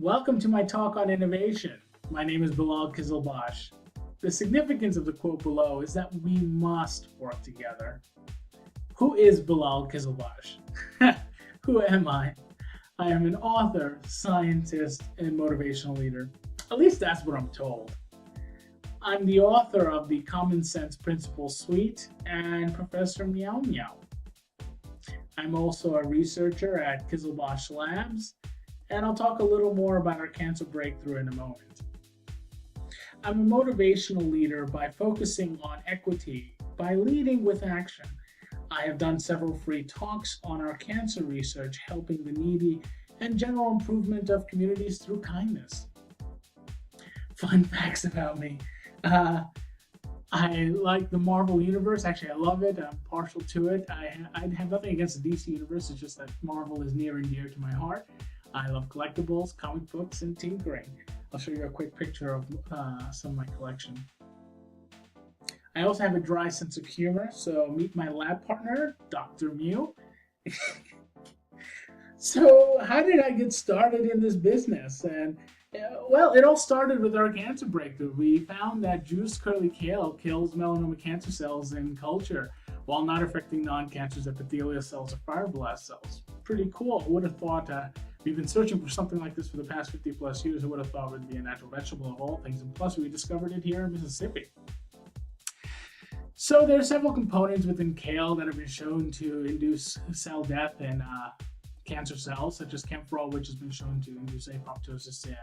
Welcome to my talk on innovation. My name is Bilal Qizilbash. The significance of the quote below is that we must work together. Who is Bilal Qizilbash? Who am I? I am an author, scientist, and motivational leader. At least that's what I'm told. I'm the author of the Common Sense Principles Suite and Professor Meow Meow. I'm also a researcher at Qizilbash Labs, and I'll talk a little more about our cancer breakthrough in a moment. I'm a motivational leader by focusing on equity, by leading with action. I have done several free talks on our cancer research, helping the needy, and general improvement of communities through kindness. Fun facts about me. I like the Marvel universe. Actually, I love it. I'm partial to it. I have nothing against the DC universe. It's just that Marvel is near and dear to my heart. I love collectibles, comic books, and tinkering. I'll show you a quick picture of some of my collection. I also have a dry sense of humor, so meet my lab partner, Dr. Mew. So how did I get started in this business? And well, it all started with our cancer breakthrough. We found that juiced curly kale kills melanoma cancer cells in culture while not affecting non-cancerous epithelial cells or fibroblast cells. Pretty cool. Who would have thought we've been searching for something like this for the past 50 plus years. Who would have thought it would be a natural vegetable of all things? And plus, we discovered it here in Mississippi. So there are several components within kale that have been shown to induce cell death in cancer cells, such as camphorol, which has been shown to induce apoptosis in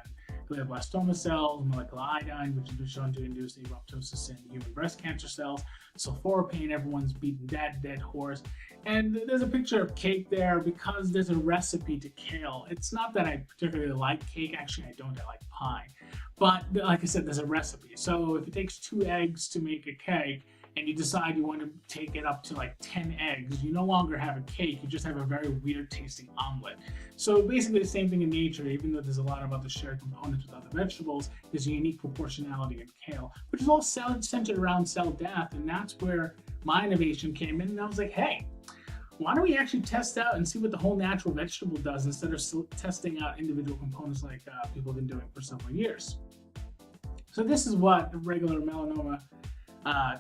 glioblastoma cells, molecular iodine, which has been shown to induce apoptosis in human breast cancer cells, sulforaphane, everyone's beaten dead horse. And there's a picture of cake there because there's a recipe to kale. It's not that I particularly like cake. Actually, I don't. I like pie. But like I said, there's a recipe. So if it takes 2 eggs to make a cake, and you decide you want to take it up to like 10 eggs, you no longer have a cake, you just have a very weird tasting omelet. So basically the same thing in nature, even though there's a lot of other shared components with other vegetables, there's a unique proportionality in kale, which is all centered around cell death. And that's where my innovation came in. And I was like, hey, why don't we actually test out and see what the whole natural vegetable does instead of testing out individual components like people have been doing for several years. So this is what regular melanoma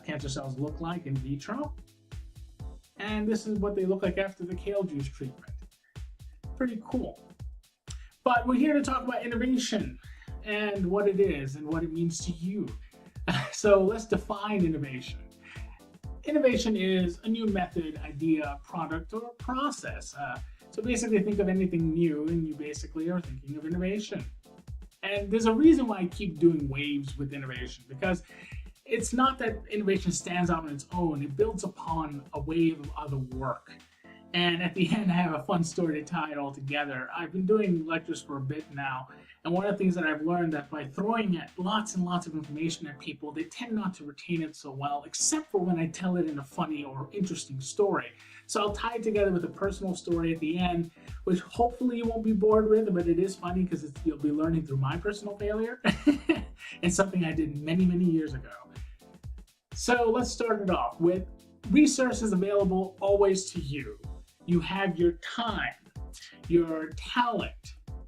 cancer cells look like in vitro, and this is what they look like after the kale juice treatment. Pretty cool. But we're here to talk about innovation and what it is and what it means to you. So let's define innovation. Innovation is a new method, idea, product, or process. So basically think of anything new and you basically are thinking of innovation. And there's a reason why I keep doing waves with innovation, because it's not that innovation stands out on its own. It builds upon a wave of other work. And at the end, I have a fun story to tie it all together. I've been doing lectures for a bit now, and one of the things that I've learned that by throwing at lots and lots of information at people, they tend not to retain it so well, except for when I tell it in a funny or interesting story. So I'll tie it together with a personal story at the end, which hopefully you won't be bored with, but it is funny because you'll be learning through my personal failure and something I did many, many years ago. So let's start it off with resources available always to you. You have your time, your talent,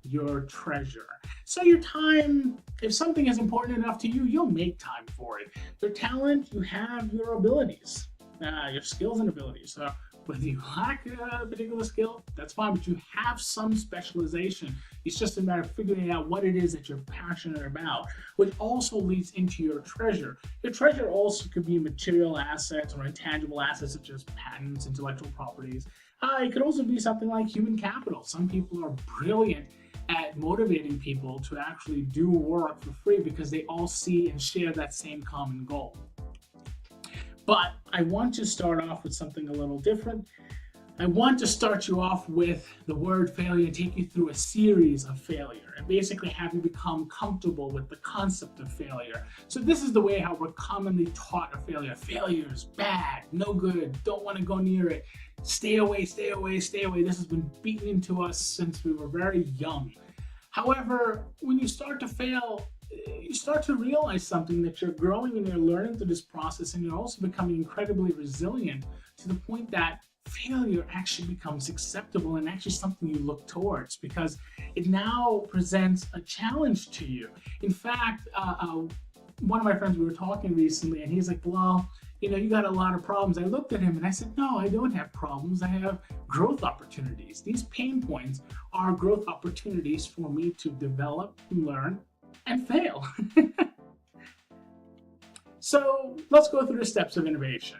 your treasure. So your time, if something is important enough to you, you'll make time for it. Your talent, you have your abilities, your skills and abilities. So whether you lack a particular skill, that's fine, but you have some specialization. It's just a matter of figuring out what it is that you're passionate about, which also leads into your treasure. Your treasure also could be material assets or intangible assets such as patents, intellectual properties. It could also be something like human capital. Some people are brilliant at motivating people to actually do work for free because they all see and share that same common goal. But I want to start off with something a little different. I want to start you off with the word failure and take you through a series of failure and basically have you become comfortable with the concept of failure. So this is the way how we're commonly taught of failure. Failure is bad, no good, don't want to go near it. Stay away, stay away, stay away. This has been beaten into us since we were very young. However, when you start to fail, you start to realize something, that you're growing and you're learning through this process, and you're also becoming incredibly resilient to the point that failure actually becomes acceptable and actually something you look towards, because it now presents a challenge to you. In fact, one of my friends, we were talking recently, and he's like, well, you got a lot of problems. I looked at him and I said, no, I don't have problems. I have growth opportunities. These pain points are growth opportunities for me to develop, learn, and fail. So let's go through the steps of innovation.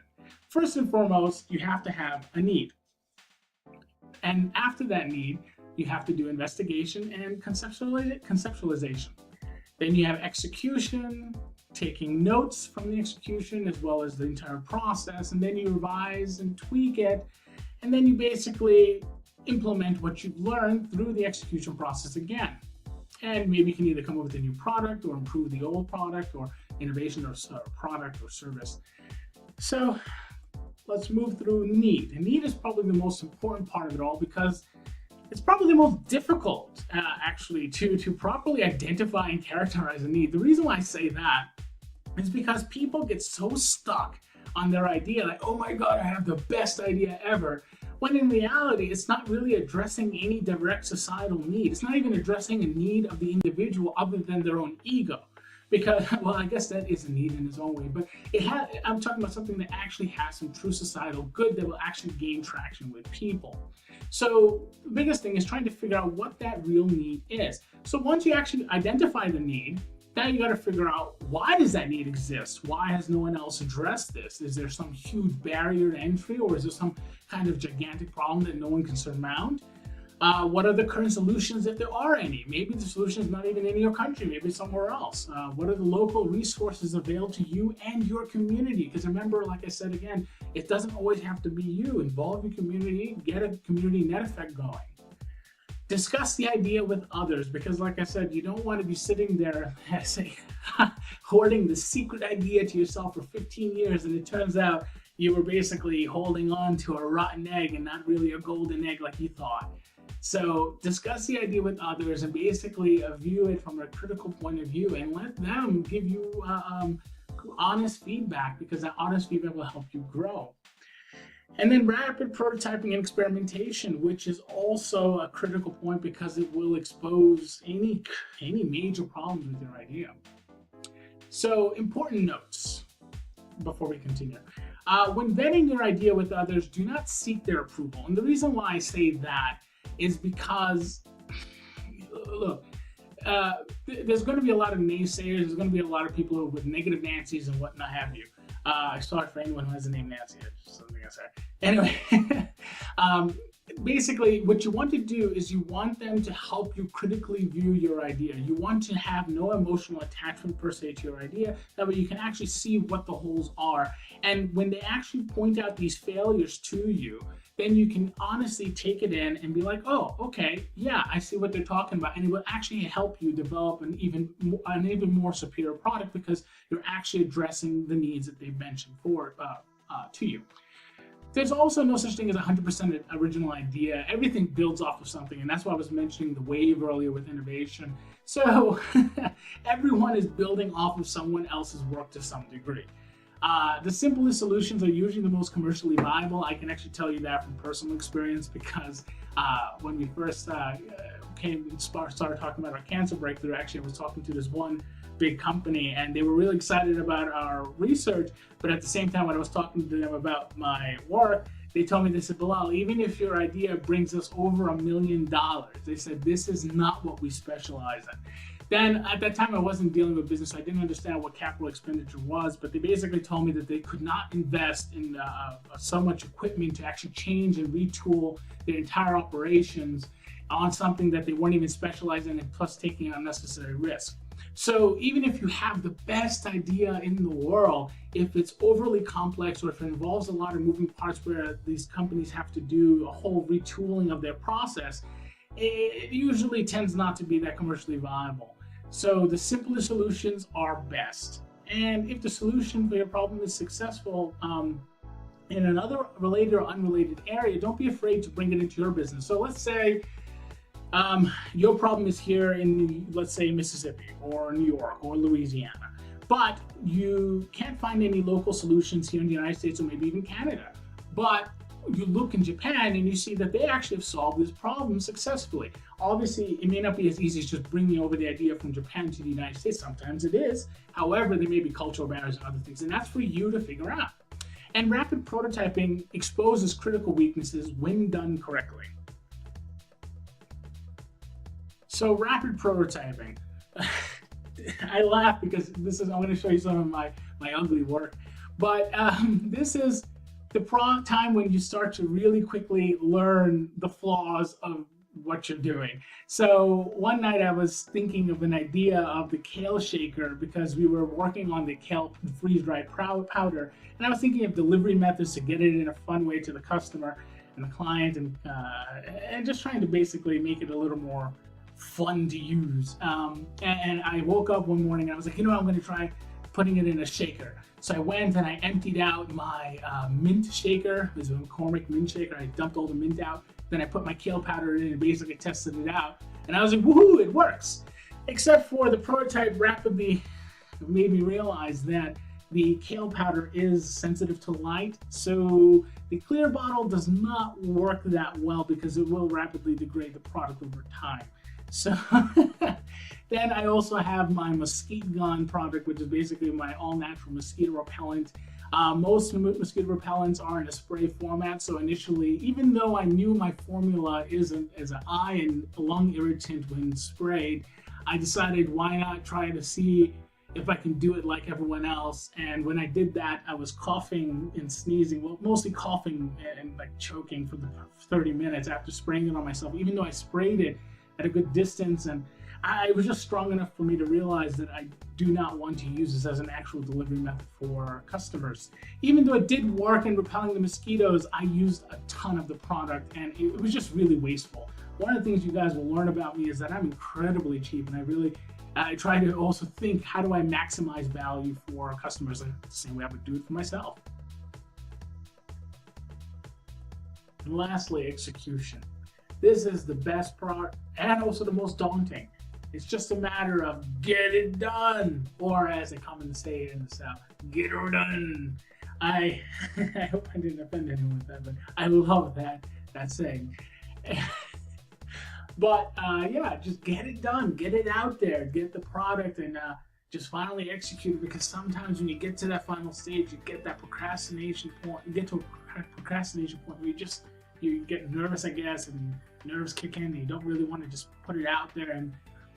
First and foremost, you have to have a need. And after that need, you have to do investigation and conceptualization. Then you have execution, taking notes from the execution as well as the entire process, and then you revise and tweak it, and then you basically implement what you've learned through the execution process again. And maybe you can either come up with a new product or improve the old product, or innovation or product or service. So let's move through need. And need is probably the most important part of it all, because it's probably the most difficult actually to properly identify and characterize a need. The reason why I say that is because people get so stuck on their idea, like, oh my God, I have the best idea ever. When in reality, it's not really addressing any direct societal need. It's not even addressing a need of the individual other than their own ego. Because, well, I guess that is a need in its own way, but I'm talking about something that actually has some true societal good that will actually gain traction with people. So the biggest thing is trying to figure out what that real need is. So once you actually identify the need, now you got to figure out, why does that need exist? Why has no one else addressed this? Is there some huge barrier to entry, or is there some kind of gigantic problem that no one can surmount? What are the current solutions, if there are any? Maybe the solution is not even in your country, maybe it's somewhere else. What are the local resources available to you and your community? Because remember, like I said again, it doesn't always have to be you. Involve your community, get a community net effect going. Discuss the idea with others, because like I said, you don't want to be sitting there, say, hoarding the secret idea to yourself for 15 years, and it turns out you were basically holding on to a rotten egg and not really a golden egg like you thought. So discuss the idea with others and basically view it from a critical point of view, and let them give you honest feedback, because that honest feedback will help you grow. And then rapid prototyping and experimentation, which is also a critical point, because it will expose any major problems with your idea. So important notes before we continue. When vetting your idea with others, do not seek their approval. And the reason why I say that is because, look, there's going to be a lot of naysayers. There's going to be a lot of people with negative Nancy's and whatnot have you. Sorry for anyone who has the name Nancy. Just something I say. Anyway, basically, what you want to do is you want them to help you critically view your idea. You want to have no emotional attachment per se to your idea. That way you can actually see what the holes are. And when they actually point out these failures to you, then you can honestly take it in and be like, oh, okay, yeah, I see what they're talking about. And it will actually help you develop an even more superior product, because you're actually addressing the needs that they've mentioned to you. There's also no such thing as 100% original idea. Everything builds off of something, and that's why I was mentioning the wave earlier with innovation. So everyone is building off of someone else's work to some degree. The simplest solutions are usually the most commercially viable. I can actually tell you that from personal experience, because when we first started talking about our cancer breakthrough, actually I was talking to this one big company, and they were really excited about our research, but at the same time when I was talking to them about my work, they told me, they said, Bilal, even if your idea brings us over $1 million, they said, this is not what we specialize in. Then at that time I wasn't dealing with business, so I didn't understand what capital expenditure was, but they basically told me that they could not invest in so much equipment to actually change and retool their entire operations on something that they weren't even specialized in, and plus taking an unnecessary risk. So even if you have the best idea in the world, if it's overly complex, or if it involves a lot of moving parts where these companies have to do a whole retooling of their process, it usually tends not to be that commercially viable. So the simplest solutions are best. And if the solution for your problem is successful in another related or unrelated area, don't be afraid to bring it into your business. So let's say your problem is here in, let's say, Mississippi or New York or Louisiana, but you can't find any local solutions here in the United States or maybe even Canada. But you look in Japan and you see that they actually have solved this problem successfully. Obviously, it may not be as easy as just bringing over the idea from Japan to the United States. Sometimes it is. However, there may be cultural barriers and other things, and that's for you to figure out. And rapid prototyping exposes critical weaknesses when done correctly. So rapid prototyping. I laugh because I'm going to show you some of my ugly work. But this is the time when you start to really quickly learn the flaws of what you're doing. So one night I was thinking of an idea of the kale shaker because we were working on the kale freeze-dried powder, and I was thinking of delivery methods to get it in a fun way to the customer and the client, and just trying to basically make it a little more fun to use. And I woke up one morning and I was like, I'm going to try putting it in a shaker. So I went and I emptied out my mint shaker. It was a McCormick mint shaker. I dumped all the mint out. Then I put my kale powder in and basically tested it out. And I was like, woohoo, it works. Except for the prototype rapidly made me realize that the kale powder is sensitive to light. So the clear bottle does not work that well because it will rapidly degrade the product over time. So then I also have my Mesquite Gun product, which is basically my all-natural mosquito repellent. Most mosquito repellents are in a spray format, so initially, even though I knew my formula is an eye and lung irritant when sprayed, I decided why not try to see if I can do it like everyone else. And when I did that, I was coughing and sneezing, well, mostly coughing and like choking for the 30 minutes after spraying it on myself, even though I sprayed it at a good distance, and it was just strong enough for me to realize that I do not want to use this as an actual delivery method for customers. Even though it did work in repelling the mosquitoes, I used a ton of the product and it was just really wasteful. One of the things you guys will learn about me is that I'm incredibly cheap, and I try to also think, how do I maximize value for customers, like the same way I would do it for myself. And lastly, execution. This is the best part and also the most daunting. It's just a matter of get it done, or as they commonly say in the South, get her done. I hope I didn't offend anyone with that, but I love that saying. But yeah, just get it done, get it out there, get the product, and just finally execute it. Because sometimes when you get to that final stage, you get that procrastination point. You get to a procrastination point where you get nervous, I guess, and nerves kick in, and you don't really want to just put it out there. And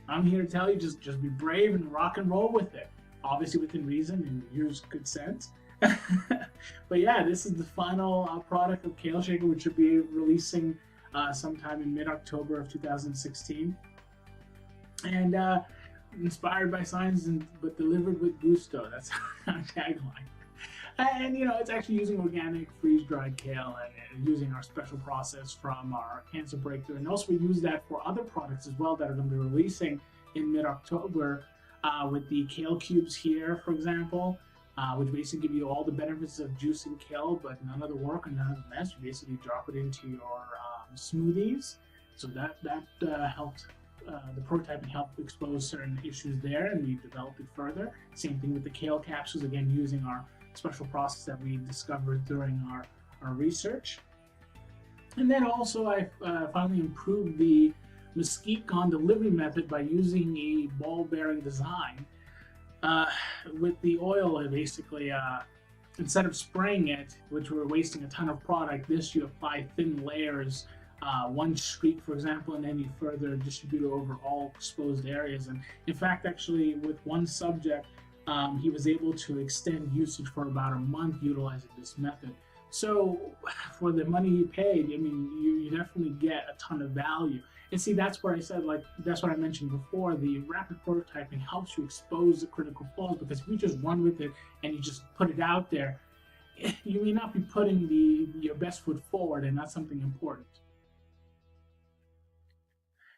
I'm here to tell you, just be brave and rock and roll with it. Obviously within reason and use good sense. But yeah, this is the final product of Kale Shaker, which should be releasing sometime in mid-October of 2016. And inspired by science, but delivered with gusto. That's our tagline. And it's actually using organic freeze-dried kale and using our special process from our cancer breakthrough. And also we use that for other products as well that are going to be releasing in mid-October with the kale cubes here, for example, which basically give you all the benefits of juicing kale, but none of the work and none of the mess. You basically drop it into your smoothies. So that helped the prototyping helped expose certain issues there, and we developed it further. Same thing with the kale capsules, again using our special process that we discovered during our research. And then also I finally improved the Mesquite Gun delivery method by using a ball bearing design. With the oil, I basically, instead of spraying it, which we're wasting a ton of product, this you apply thin layers, one streak, for example, and then you further distribute it over all exposed areas. And in fact, actually, with one subject, he was able to extend usage for about a month utilizing this method. So for the money he paid, I mean, you definitely get a ton of value. And see, that's where I said, that's what I mentioned before, the rapid prototyping helps you expose the critical flaws, because if you just run with it and you just put it out there, you may not be putting your best foot forward, and that's something important.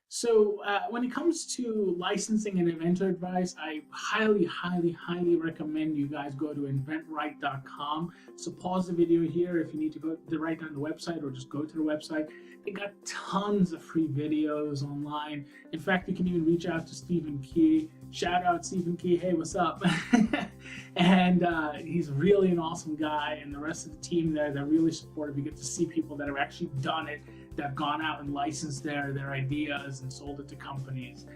So when it comes to licensing and inventor advice, I highly, highly, highly recommend you guys go to inventright.com. So pause the video here if you need to go right on the website, or just go to the website. They got tons of free videos online. In fact, you can even reach out to Stephen Key. Shout out Stephen Key, hey, what's up? And he's really an awesome guy, and the rest of the team there, they're really supportive. You get to see people that have actually done it, that have gone out and licensed their ideas and sold it to companies.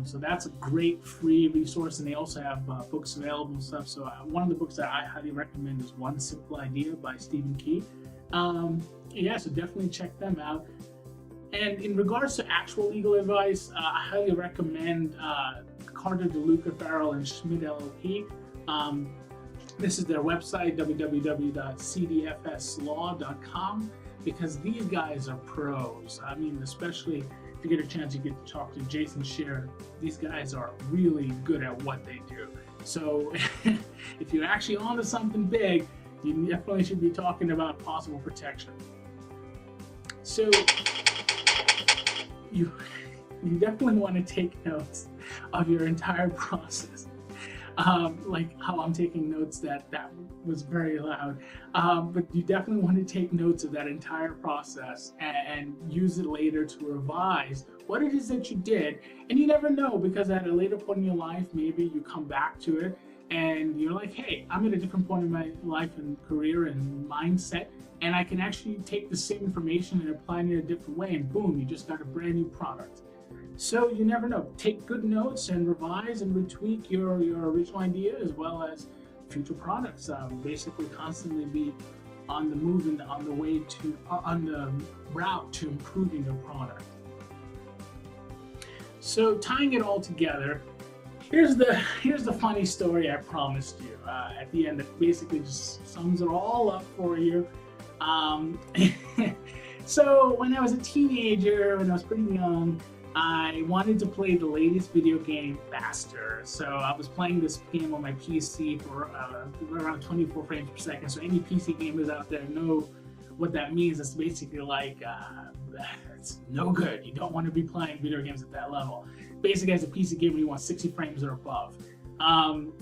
So that's a great free resource, and they also have books available and stuff. So one of the books that I highly recommend is One Simple Idea by Stephen Key. Yeah, so definitely check them out. And in regards to actual legal advice, I highly recommend Carter DeLuca Farrell and Schmidt LLP. This is their website, www.cdfslaw.com, because these guys are pros. I mean, especially if you get a chance, you get to talk to Jason Scheer. These guys are really good at what they do. So if you're actually onto something big, you definitely should be talking about possible protection. So you definitely want to take notes of your entire process. Like how I'm taking notes, that was very loud. But you definitely want to take notes of that entire process and use it later to revise what it is that you did. And you never know, because at a later point in your life, maybe you come back to it and you're like, hey, I'm at a different point in my life and career and mindset, and I can actually take the same information and apply it in a different way, and boom, you just got a brand new product. So you never know. Take good notes and revise and retweak your original idea, as well as future products. Basically constantly be on the move and on the route to improving your product. So tying it all together, here's the funny story I promised you at the end, that basically just sums it all up for you. So when I was a teenager, when I was pretty young, I wanted to play the latest video game faster. So I was playing this game on my PC for around 24 frames per second. So any PC gamers out there know what that means. It's basically like, it's no good. You don't want to be playing video games at that level. Basically, as a PC gamer, you want 60 frames or above.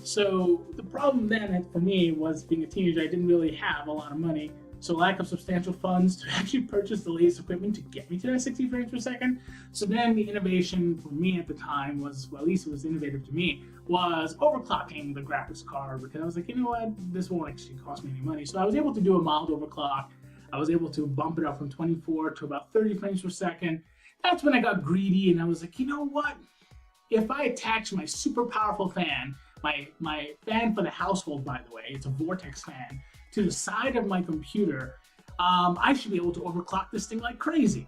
So the problem then for me was, being a teenager, I didn't really have a lot of money. So lack of substantial funds to actually purchase the latest equipment to get me to that 60 frames per second. So then the innovation for me at the time was, well, at least it was innovative to me, was overclocking the graphics card, because I was like, you know what, this won't actually cost me any money. So I was able to do a mild overclock. I was able to bump it up from 24 to about 30 frames per second. That's when I got greedy, and I was like, you know what? If I attach my super powerful fan, my fan for the household, by the way, it's a Vortex fan, to the side of my computer, I should be able to overclock this thing like crazy.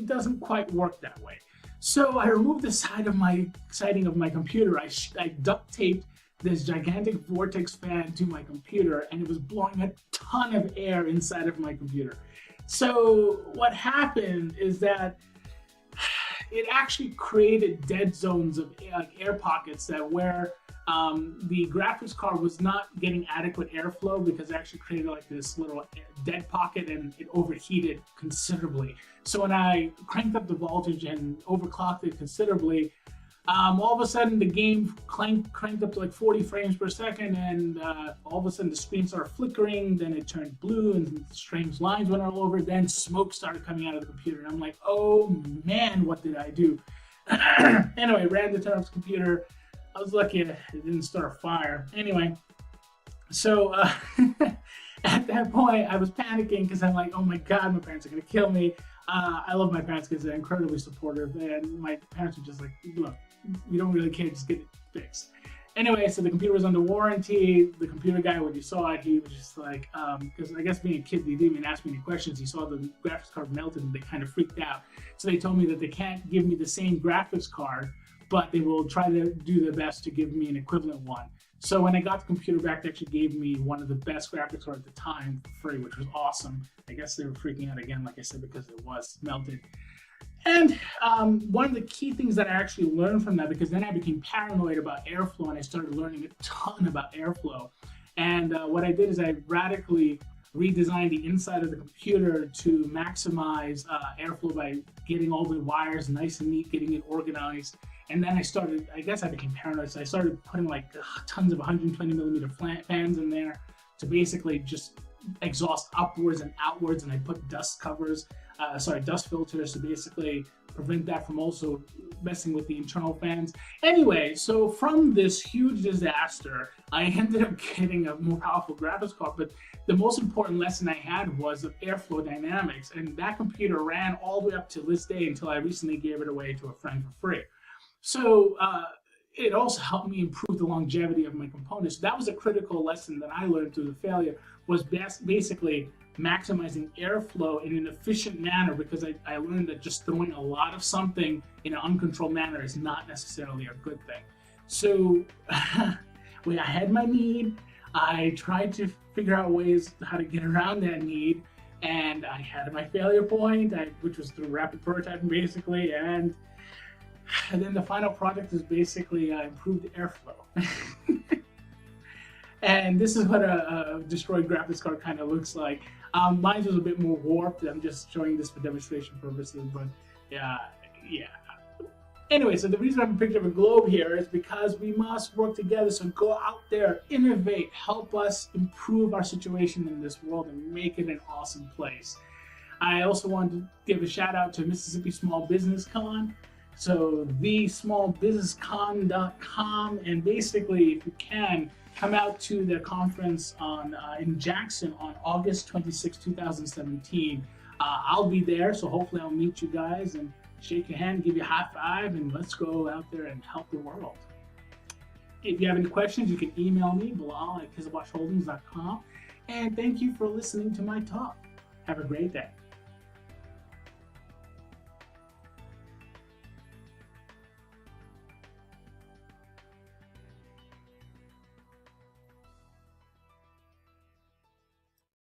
Doesn't quite work that way. So I removed the siding of my computer. I duct taped this gigantic Vortex fan to my computer, and it was blowing a ton of air inside of my computer. So what happened is that it actually created dead zones of air pockets that where the graphics card was not getting adequate airflow, because it actually created like this little dead pocket, and it overheated considerably. So when I cranked up the voltage and overclocked it considerably, all of a sudden the game cranked up to like 40 frames per second, and all of a sudden the screen started flickering, then it turned blue and strange lines went all over, then smoke started coming out of the computer, and I'm like, oh man, what did I do? Anyway, ran to turn off the computer. I was lucky it didn't start a fire. Anyway, so at that point I was panicking, because I'm like, oh my god, my parents are gonna kill me. I love my parents because they're incredibly supportive, and my parents were just like, look, we don't really care, just get it fixed. Anyway, so the computer was under warranty. The computer guy, when he saw it, he was just like, because I guess being a kid, they didn't even ask me any questions. He saw the graphics card melted, and they kind of freaked out. So they told me that they can't give me the same graphics card, but they will try to do their best to give me an equivalent one. So when I got the computer back, they actually gave me one of the best graphics cards at the time for free, which was awesome. I guess they were freaking out again, like I said, because it was melted. And one of the key things that I actually learned from that, because then I became paranoid about airflow, and I started learning a ton about airflow. And what I did is I radically redesigned the inside of the computer to maximize airflow by getting all the wires nice and neat, getting it organized. And then I guess I became paranoid, so I started putting like tons of 120 millimeter fans in there to basically just exhaust upwards and outwards, and I put dust filters to basically prevent that from also messing with the internal fans. Anyway, so from this huge disaster, I ended up getting a more powerful graphics card, but the most important lesson I had was of airflow dynamics, and that computer ran all the way up to this day until I recently gave it away to a friend for free. So it also helped me improve the longevity of my components. That was a critical lesson that I learned through the failure, was basically maximizing airflow in an efficient manner, because I learned that just throwing a lot of something in an uncontrolled manner is not necessarily a good thing. So when I had my need, I tried to figure out ways how to get around that need, and I had my failure point, which was through rapid prototyping basically, and then the final product is basically improved airflow. And this is what a destroyed graphics card kind of looks like. Mine was a bit more warped. I'm just showing this for demonstration purposes, but yeah. Anyway, so the reason I have a picture of a globe here is because we must work together. So go out there, innovate, help us improve our situation in this world and make it an awesome place. I also wanted to give a shout out to Mississippi SmallBizCon. So thesmallbusinesscon.com, and basically, if you can, come out to their conference in Jackson on August 26, 2017. I'll be there, so hopefully I'll meet you guys and shake your hand, give you a high five, and let's go out there and help the world. If you have any questions, you can email me, Bilal at QizilbashHoldings.com. And thank you for listening to my talk. Have a great day.